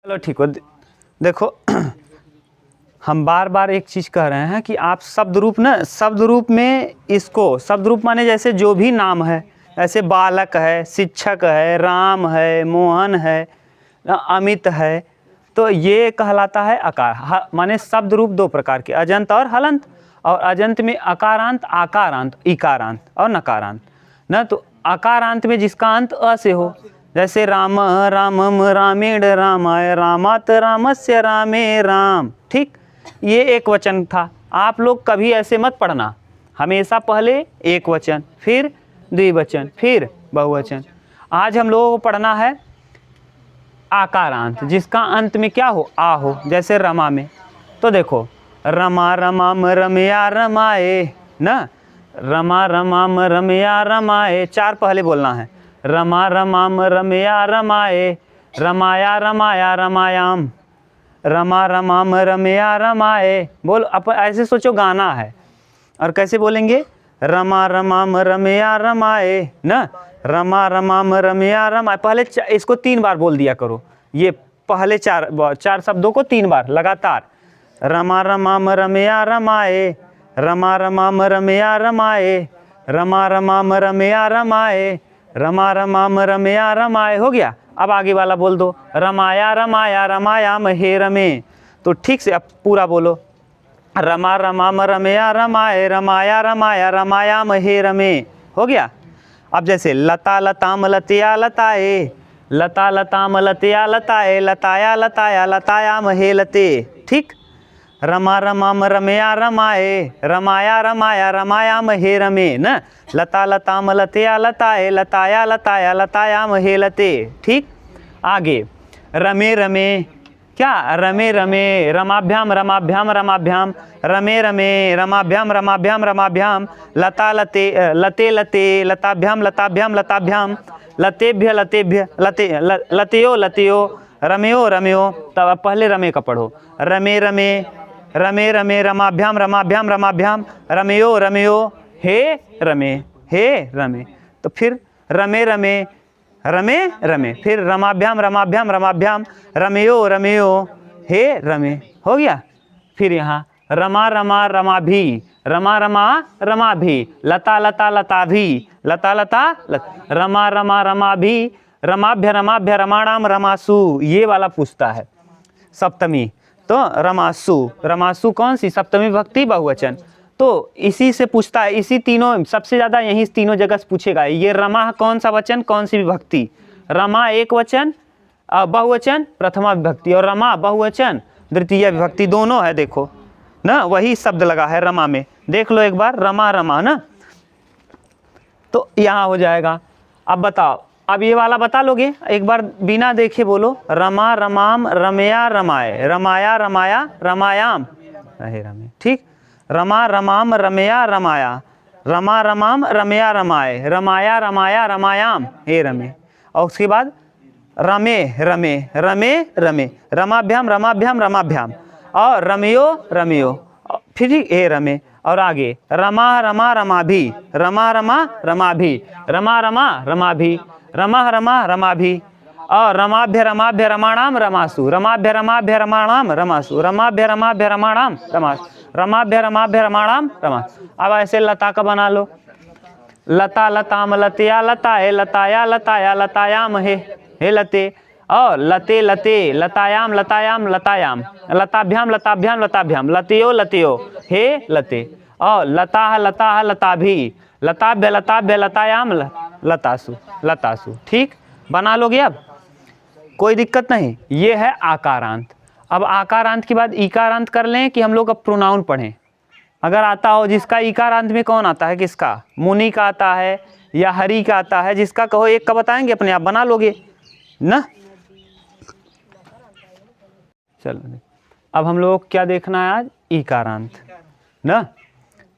चलो ठीक हो। देखो हम बार बार एक चीज़ कह रहे हैं कि आप शब्द रूप ना, शब्द रूप में इसको, शब्द रूप माने जैसे जो भी नाम है, ऐसे बालक है, शिक्षक है, राम है, मोहन है, अमित है, तो ये कहलाता है आकार। माने शब्द रूप दो प्रकार के, अजंत और हलंत। और अजंत में अकारांत, आकारांत, इकारांत और नकारांत ना। तो आकारांत में जिसका अंत अ से हो, जैसे राम रामम रामेण रामाय रामात रामस्य रामे राम। ठीक, ये एक वचन था। आप लोग कभी ऐसे मत पढ़ना, हमेशा पहले एक वचन, फिर द्विवचन, फिर बहुवचन। आज हम लोगों को पढ़ना है आकारांत, जिसका अंत में क्या हो, आ हो। जैसे रमा में, तो देखो रमा रमाम रमया रमाए ना, रमा रमाम रमया रमाए, चार पहले बोलना है। रमा रमाम रमया रमाए, रमाया रमाया रमायाम, रमा रमाम रमया रमाए। बोल, अब ऐसे सोचो गाना है, और कैसे बोलेंगे, रमा रमाम रमया रमाए ना, रमा रमाम रमया रमाए। पहले इसको 3 बार बोल दिया करो, ये पहले चार शब्दों को 3 बार लगातार। रमा रमाम रमया रमाए, रमा रमाम रमया रमाए, रमा रमाम रमया रमाए, रमा रमाम रमया रमाए। हो गया। अब आगे वाला बोल दो, रमाया रमाया रमायाम हे रमे। तो ठीक से अब पूरा बोलो, रमा रमाम रमया रमाए, रमाया रमाया रमायाम हे रमे। हो गया। अब जैसे लता लताम लतिया लताए, लता लताम लतिया लताए, लताया लताया लतायाम हे लते। ठीक, रमा रमाम रमया रमाए, रमाया रमाया रमायाम हे रमे न, लता लताम लतिया लताए, लताया लताया लतायाम हे लते। ठीक, आगे रमे रमे, क्या, रमे रमे, रमाभ्याम रमाभ्याम रमाभ्याम, रमे रमे, रमाभ्याम रमाभ्याम रमाभ्याम, लता लते लते लते, लताभ्याम लताभ्याम लताभ्याम, लतेभ्य लतेभ्य लते, लतेयो लतेयो, रमेयो रमेयो। तब पहले रमे का पढ़ो, रमे रमे, रमे रमे, रमाभ्याम रमाभ्याम रमाभ्याम, रमेयो रमेयो, हे रमे, हे रमे। तो फिर रमे रमे, रमे रमे, फिर रमाभ्याम रमाभ्याम रमाभ्याम, रमेयो रमेयो, हे रमे। हो गया। फिर यहाँ रमा रमा रमाभी, रमा रमा रमाभी, लता लता लताभी, लता लता रमा रमा रमाभी, रमाभ्य रमाभ्य रमाणाम रमासु। ये वाला पूछता है सप्तमी, तो रमासु, रमासु कौन सी, सप्तमी भक्ति बहुवचन। तो इसी से पूछता है, इसी तीनों सबसे ज़्यादा यही तीनों जगह से पूछेगा। ये रमा कौन सा वचन, कौन सी विभक्ति। रमा एक वचन बहुवचन प्रथमा विभक्ति, और रमा बहुवचन द्वितीय विभक्ति, दोनों है। देखो ना, वही शब्द लगा है रमा में, देख लो एक बार, रमा रमा ना। तो यहाँ हो जाएगा। अब बताओ, अब ये वाला बता लोगे एक बार बिना देखे, बोलो रमा रमाम रमया रमाए, रमाया रमाया रमायाम रहे रमे। ठीक, रमा रमाम रमया रमाया, रमा रमाम रमया रमाए, रमाया रमाया रमायाम हे रमे। और उसके बाद रमे रमे, रमे रमे, रमाभ्याम रमाभ्याम रमाभ्याम, और रमयो रमयो, फिर हे रमे। और आगे रमा रमा रमाभी, रमा रमा रमाभी, रमा रमा रमाभी, रमा रमा रमाभी, और रमाभ्य रमाभ्य रमाणाम रमासु, रमाभ्य रमाभ्य रमाणाम रमासु, रमाभ्य रमाभ्य रमाणाम रमासु, रमाभ्य रमाभ्य रमाणाम रमासु। अब ऐसे लता का बना लो, लता लताम लतिया लताए, लताया लताया लतायाम हे लते, और लते लते, लतायाम लतायाम लतायाम, लताभ्याम लताभ्याम लताभ्याम, लतियो लतियो, हे लते, और लता लता लताभी, लताभ्य लताभ्य लतायाम लतासु, लतासु। ठीक, बना लोगे। अब कोई दिक्कत नहीं। ये है आकारांत। अब आकारांत के बाद इकारांत कर लें कि हम लोग अब प्रोनाउन पढ़ें। अगर आता हो, जिसका इकारांत में कौन आता है, किसका, मुनि का आता है या हरि का आता है, जिसका कहो एक का बताएंगे, अपने आप बना लोगे ना। चलो, अब हम लोग क्या देखना है आज, इकारांत ना।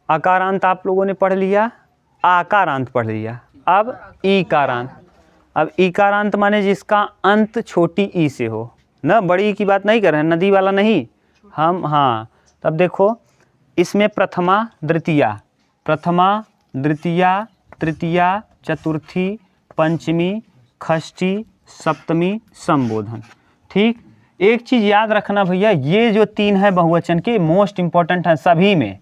आकारांत आप लोगों ने पढ़ लिया, आकारांत पढ़ लिया। अब इकारांत। अब इकारांत माने जिसका अंत छोटी ई से हो ना, बड़ी की बात नहीं कर रहे हैं, नदी वाला नहीं हम। हाँ, तब देखो इसमें प्रथमा द्वितीया, प्रथमा द्वितीया तृतीया चतुर्थी पंचमी षष्ठी सप्तमी संबोधन। ठीक, एक चीज़ याद रखना भैया, ये जो 3 है बहुवचन के मोस्ट इम्पॉर्टेंट हैं सभी में,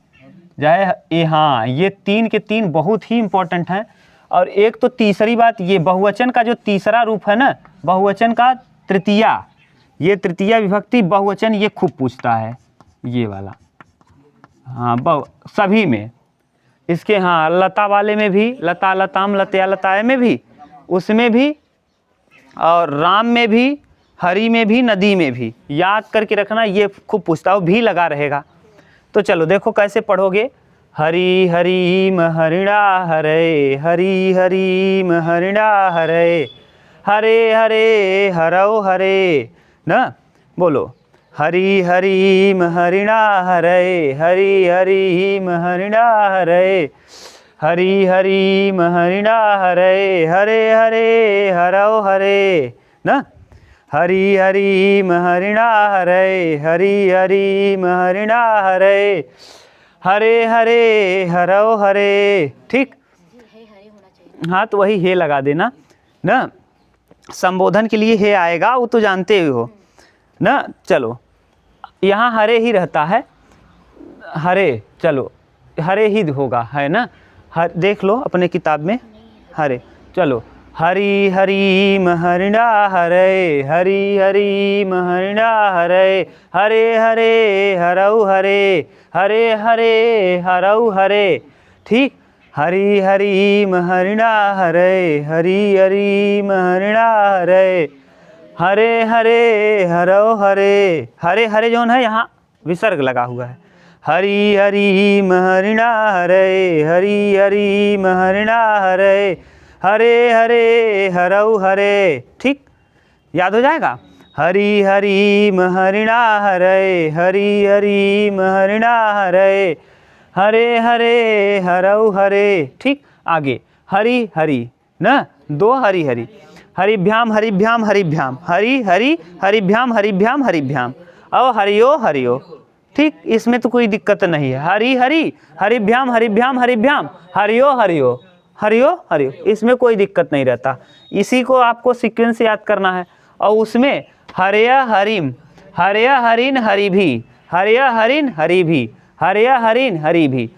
चाहे ये, हाँ ये 3 के 3 बहुत ही इम्पॉर्टेंट हैं। और एक तो तीसरी बात, ये बहुवचन का जो तीसरा रूप है ना, बहुवचन का तृतीया, ये तृतीया विभक्ति बहुवचन ये खूब पूछता है, ये वाला। हाँ सभी में इसके, हाँ लता वाले में भी, लता लताम लतया लताए में भी, उसमें भी, और राम में भी, हरि में भी, नदी में भी। याद करके रखना, ये खूब पूछता है, भी लगा रहेगा। तो चलो देखो कैसे पढ़ोगे। हरि हरि हरिणा हरे, हरि हरि हरिणा हरे, हरे हरे हरौ हरे ना, बोलो हरि हरि हरिणा हरे, हरि हरि हरिणा हरे, हरि हरि हरिणा हरे, हरे हरे हरौ हरे ना, हरि हरि हरिणा हरे, हरि हरि हरिणा हरे, हरे हरे हरौ हरे। ठीक, हाँ तो वही हे लगा देना ना, संबोधन के लिए हे आएगा, वो तो जानते हो ना। चलो यहाँ हरे ही रहता है, हरे, चलो हरे ही होगा, है ना। देख लो अपने किताब में हरे। चलो हरि हरि हरिणा हरे, हरि हरि हरिणा हरे, हरे हरे हरौ हरे, हरे हरे हरौ हरे। ठीक, हरि हरि हरिणा हरे, हरि हरि हरिणा हरे, हरे हरे हरौ हरे। हरे हरे जौन है यहाँ विसर्ग लगा हुआ है। हरि हरि हरिणा हरे, हरि हरि हरिणा हरे, हरे हरे हरौ हरे। ठीक, याद हो जाएगा। हरि हरि हरिणा हरे, हरि हरि हरिणा हरे, हरे हरे हरौ हरे। ठीक, आगे हरि हरि ना, 2 हरि हरि, हरिभ्याम हरिभ्याम हरिभ्याम, हरि हरि हरिभ्याम हरिभ्याम हरिभ्याम, और हरियो हरियो। ठीक, इसमें तो कोई दिक्कत नहीं है। हरि हरि हरिभ्याम हरिभ्याम हरिभ्याम, हरियो हरियो, हरियो हरियो, इसमें कोई दिक्कत नहीं रहता। इसी को आपको सीक्वेंस याद करना है। और उसमें हरया हरिम, हरया हरिन हरि भी, हरया हरिन हरि भी, हरया हरिन हरि भी,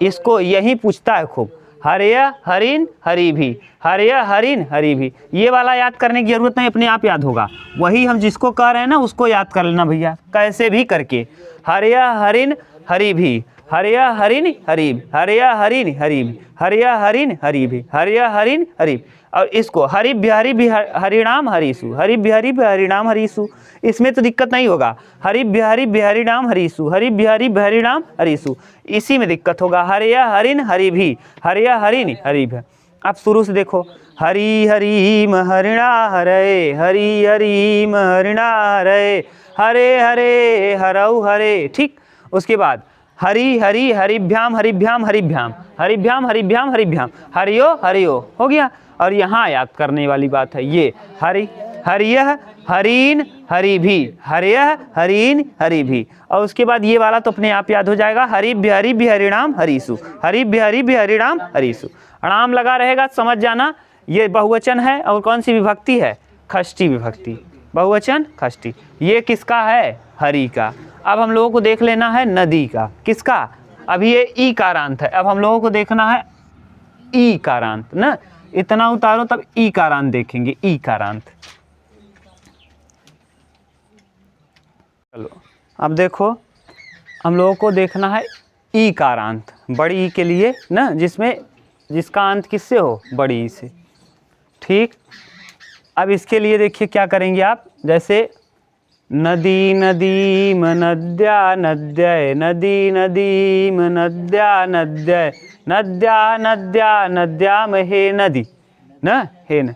इसको यही पूछता है खूब, हरया हरिन हरि भी, हरया हरिन हरि भी। ये वाला याद करने की जरूरत नहीं, अपने आप याद होगा। वही हम जिसको कह रहे हैं ना उसको याद कर लेना भैया, कैसे भी करके। हरया हरिन हरि भी, हरया हरिन हरि, हरया हरिन हरि भी, हरया हरिन हरि भी, हरया हरिन हरि। और इसको हरि बिहारी हरिणाम हरिसु, हरि बिहारी हरिणाम हरिसु, इसमें तो दिक्कत नहीं होगा। हरि बिहारी हरिणाम हरिसु, हरि बिहारी हरिणाम हरिसु, इसी में दिक्कत होगा। हरया हरिन हरि भी, हरया हरिन हरि भी। आप शुरू से देखो, हरि हरि हरिणा हरे, हरि हरि हरिणा हरे, हरे हरे हरौ हरे। ठीक, उसके बाद हरि हरि हरिभ्याम हरिभ्याम हरिभ्याम, हरिभ्याम हरिभ्याम हरिभ्याम, हरियो हरियो, हो गया। और यहाँ याद करने वाली बात है ये, हरि हरियः हरीन हरि भी, हरियः हरीन हरि भी। और उसके बाद ये वाला तो अपने आप याद हो जाएगा, हरि बिहारी बिहरिणाम हरिसु, हरि बिहारी बिहरिणाम हरिसु। अणाम लगा रहेगा, समझ जाना। ये बहुवचन है और कौन सी विभक्ति है? षष्ठी विभक्ति, बहुवचन षष्ठी। ये किसका है? हरि का। अब हम लोगों को देख लेना है नदी का। किसका? अभी ये ई कारांत है, अब हम लोगों को देखना है ई कारांत ना। इतना उतारो तब ई कारांत देखेंगे, ई कारांत। चलो अब देखो, हम लोगों को देखना है ई कारांत, बड़ी ई के लिए ना, जिसका अंत किससे हो? बड़ी ई से। ठीक, अब इसके लिए देखिए क्या करेंगे आप, जैसे नदी नदी नद्या नद्यय, नदी नदी नद्या नद्यय, नद्या नद्या नद्याम हे नदी न, हे न,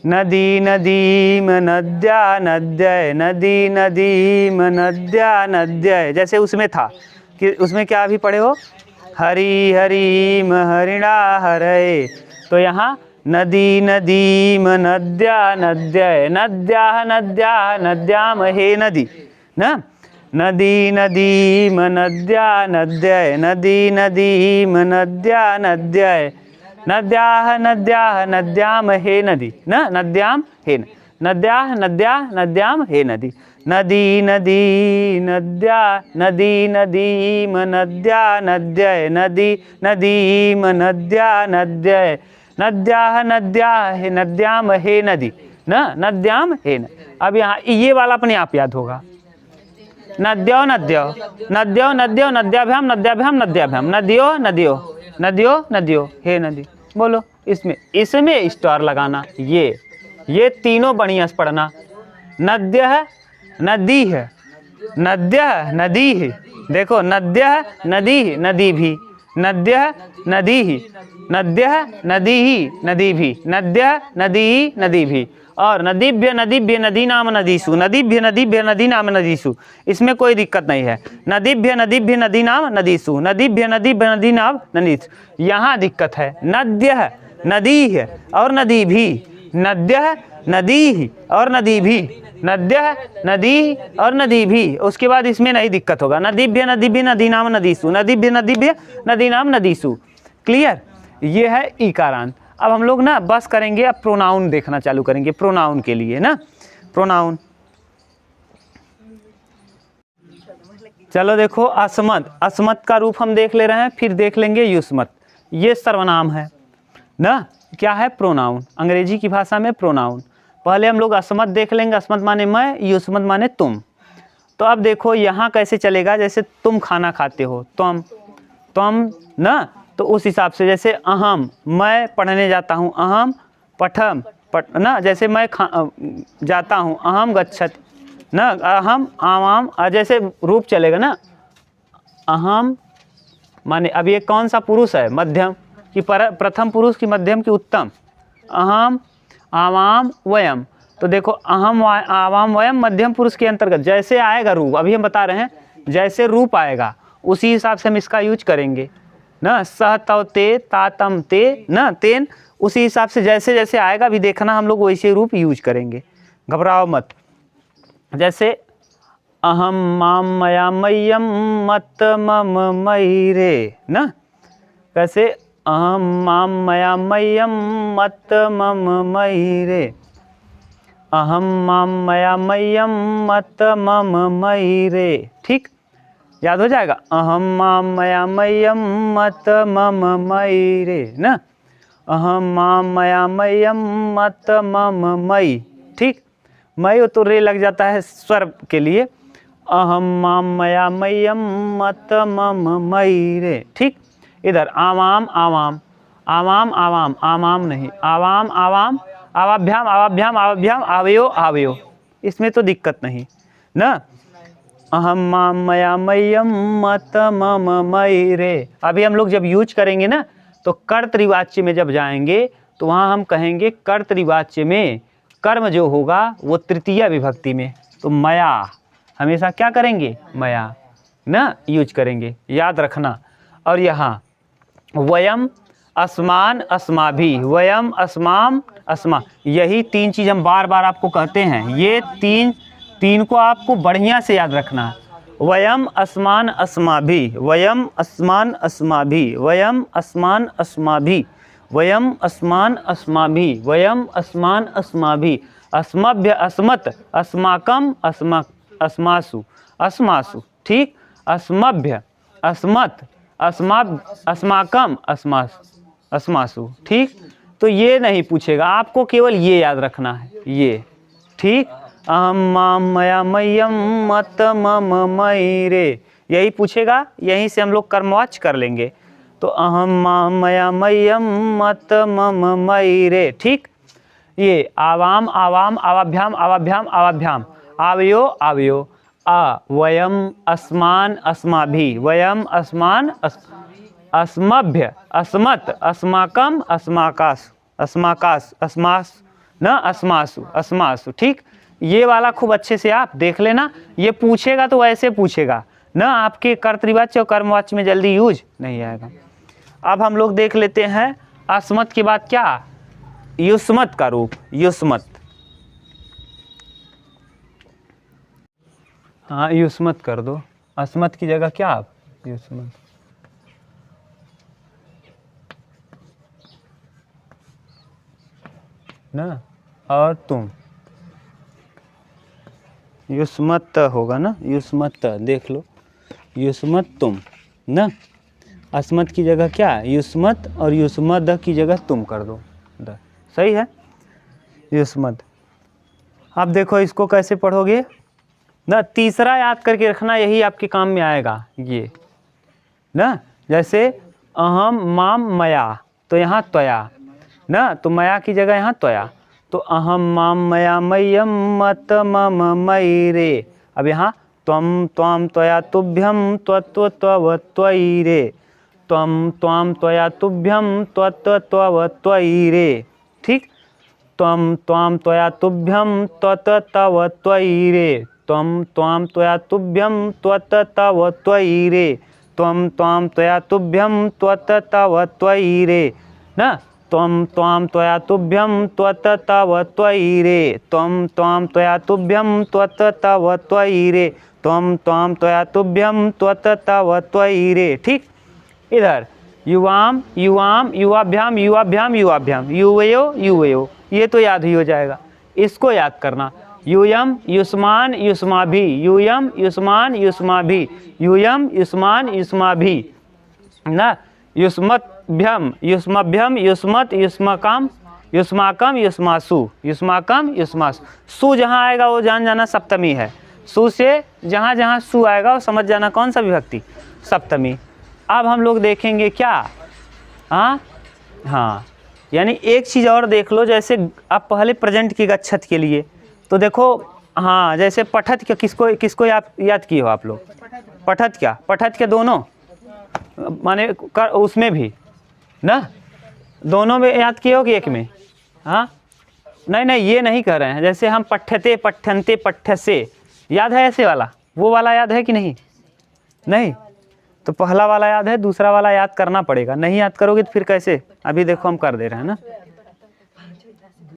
नदी नदी नद्या नद्यय, नदी नदी नद्या नद्यय। जैसे उसमें था कि उसमें क्या अभी पढ़े हो? हरि हरि हरिणा हरे। तो यहाँ नदी नदी नद्या नद्यय, नद्या नद्या नद्याम हे नदी न, नदी नदी नद्या नद्यय, नदी नदी नद्या नद्यय, नद्या नद्या नद्याम हे नदी न, नद्याम हे न, नद्या नद्या नद्याम हे नदी। नदी नदी नद्या नदी नदीम नद्या नद्यय नदी नदीम नद्या नद्यय नद्याः नद्याः हे नद्याम हे नदी न नद्याम हे न। अब यहाँ ये वाला अपने आप याद होगा। नद्यो नद्यो नद्यो नद्यो नद्याभ्याम नद्याभ्याम नद्याभ्याम नदियो नदियो नदियो नदियो हे नदी। बोलो इसमें स्टार लगाना। ये तीनों बढ़िया से पढ़ना। नद्य है नदी है, नद्य है नदी है। देखो नद्य है नदी ही नदी भी, नद्य है नदी ही, नद्य है नदी ही नदी भी, नद्य है नदी ही नदी भी। और नदीभ्य नदी नाम नदीसु, नदीभ्य नदी नाम नदीसु। इसमें कोई दिक्कत नहीं है। नदीभ्य नदी नाम नदीसु, नदीभ्य नदी नाम नदीसु। यहाँ दिक्कत है। नद्य है नदी है और नदी भी, नद्य है नदी ही और नदी भी, नद्य है नदी और नदी भी। उसके बाद इसमें नहीं दिक्कत होगा। नदीभ्य नदी नाम नदीसु, नदीभ्य नदी नाम नदीसु। क्लियर? ये है ईकारांत। अब हम लोग ना बस करेंगे, अब प्रोनाउन देखना चालू करेंगे। प्रोनाउन के लिए ना प्रोनाउन, चलो देखो अस्मत्, अस्मत् का रूप हम देख ले रहे हैं, फिर देख लेंगे युष्मत्। ये सर्वनाम है ना, क्या है? प्रोनाउन। अंग्रेजी की भाषा में प्रोनाउन। पहले हम लोग अस्मत् देख लेंगे। अस्मत् माने मैं, युष्मत् माने तुम। तो अब देखो यहाँ कैसे चलेगा। जैसे तुम खाना खाते हो, तुम ना, तो उस हिसाब से जैसे अहम, मैं पढ़ने जाता हूँ, अहम पठम ना। जैसे मैं जाता हूँ, अहम गच्छति ना, अहम आवाम। जैसे रूप चलेगा ना, अहम माने अब ये कौन सा पुरुष है? मध्यम कि प्रथम पुरुष की मध्यम की उत्तम? अहम आवाम वयम। तो देखो अहम आवाम वयम मध्यम पुरुष के अंतर्गत जैसे आएगा रूप, अभी हम बता रहे हैं, जैसे रूप आएगा उसी हिसाब से हम इसका यूज करेंगे ना। सह तव ते तातम ते ना तेन, उसी हिसाब से जैसे जैसे आएगा भी देखना, हम लोग वैसे रूप यूज करेंगे। घबराओ मत। जैसे अहम माम मया मय्यम मत मम मयिरे ना, कैसे? अहम माम मया मय्यम मत मम मयिरे, अहम माम मया मय्यम मत मम मयिरे। ठीक, याद हो जाएगा। अहम माम मया मय्यम मत मम मयिरे ना, अहम माम मया मय्यम मत मम मयि। ठीक, मय तो रे लग जाता है स्वर के लिए। अहम माम मया मय्यम मत मम मयिरे। ठीक, इधर आवाम आवाम, आवाम आवाम, आवाम नहीं, आवाम आवाम, आवाभ्याम आवाभ्याम आवाभ्याम, आवयो आवयो। इसमें तो दिक्कत नहीं ना। अहम माम मया मय्यम मत मम मयिरे। अभी हम लोग जब यूज करेंगे ना, तो कर्तृवाच्य में जब जाएंगे तो वहाँ हम कहेंगे कर्तृवाच्य में कर्म जो होगा वो तृतीया विभक्ति में, तो मया हमेशा क्या करेंगे? मया ना यूज करेंगे, याद रखना। और यहाँ वयम अस्मान अस्माभि, वयम अस्माम अस्मा, यही तीन चीज़ हम बार बार आपको कहते हैं। ये तीन को आपको बढ़िया से याद रखना है। वयम अस्मान अस्माभि, वयम अस्मान अस्माभि, वयम अस्मान अस्माभि, वयम अस्मान अस्माभि, वयम अस्मान अस्माभि, अस्मभ्य अस्मत् अस्माकम अस्मासु अस्मासु। ठीक, अस्मभ्य अस्मत् अस्माकम अस्मासु। ठीक, तो ये नहीं पूछेगा, आपको केवल ये याद रखना है ये। ठीक, अहम माम मया मय्यम मत मम मयिरे, यही पूछेगा। यहीं से हम लोग कर्मवाच्य कर लेंगे। तो अहम माम मया मय्यम मत मम मयिरे। ठीक, ये आवाम आवाम आवाभ्याम आवाभ्याम आवाभ्याम, आवयो आवयो, वयम अस्मान अस्माभि, वयम अस्मान अस्मभ्य अस्मत् अस्माकम अस्माकास अस्माकास अस्मास न अस्मासु अस्मासु। ठीक, ये वाला खूब अच्छे से आप देख लेना। ये पूछेगा तो ऐसे पूछेगा ना, आपके कर्तृवाच्य और कर्मवाच्य में जल्दी यूज नहीं आएगा। अब हम लोग देख लेते हैं अस्मत् के बाद क्या? युष्मत् का रूप, युष्मत्। हाँ, युष्मत् कर दो। अस्मत् की जगह क्या आप? युष्मत्। ना, और तुम युष्मत होगा ना, युष्मत, देख लो, युष्मत तुम ना, अस्मत की जगह क्या है, युष्मत, और युष्मद की जगह तुम कर दो, सही है, युष्मद। अब देखो इसको कैसे पढ़ोगे ना, तीसरा याद करके रखना, यही आपके काम में आएगा ये ना। जैसे अहम माम मया, तो यहाँ त्वया ना, तो मया की जगह यहाँ त्वया, तो अहम माम मया मय्यम मत मम मयि रे। अब यहाँ त्वम त्वाम त्वया तुभ्यम त्वत्व त्वव त्वयि रे, त्वम त्वाम त्वया तुभ्यम त्वत्व त्वव त्वयि रे, ठीक। त्वम त्वाम त्वया तुभ्यम त्वत्व तव त्वयि रे, त्वम त्वाम त्वया तुभ्यम त्वत्व तव त्वयि रे, त्वम त्वाम त्वया तुभ्यम त्वत्व तव त्वयि रे ना, त्वम त्वाम त्वया तुभ्यम त्वत्व तव त्वयि रे, त्वम त्वाम त्वया तुभ्यम त्वत्व तव त्वयि रे, त्वम त्वाम त्वया तुभ्यम त्वत्व तव त्वयि रे, ठीक। इधर युवाम युवाम युवाभ्याम युवाभ्याम युवाभ्याम, युवयो युवयो, ये तो याद ही हो जाएगा, इसको याद करना। यूयम युष्मान युष्माभि, यूयम युष्मान युष्माभि, यूयम युष्मान युष्माभि ना, युष्मद्भ्यम युष्मभ्यम युष्मत युष्मकम युष्माकम युष्मासु, युष्माकम युष्मासु, सु जहाँ आएगा वो जान जाना सप्तमी है, सु से जहाँ जहाँ सु आएगा वो समझ जाना कौन सा विभक्ति, सप्तमी। अब हम लोग देखेंगे क्या, हाँ यानी एक चीज़ और देख लो, जैसे आप पहले प्रेजेंट की गच्छत के लिए, तो देखो हाँ, जैसे पठत क्या, किसको किसको याद किए हो आप लोग, पठत क्या, पठत क्या दोनों माने उसमें भी ना, दोनों में याद किए हो कि एक में, हाँ नहीं नहीं ये नहीं कह रहे हैं, जैसे हम पठ्यते पठ्यन्ते पठ्यसे, याद है ऐसे वाला, वो वाला याद है कि नहीं, नहीं, तो पहला वाला याद है, दूसरा वाला याद करना पड़ेगा, नहीं याद करोगे तो फिर कैसे, अभी देखो हम कर दे रहे हैं ना।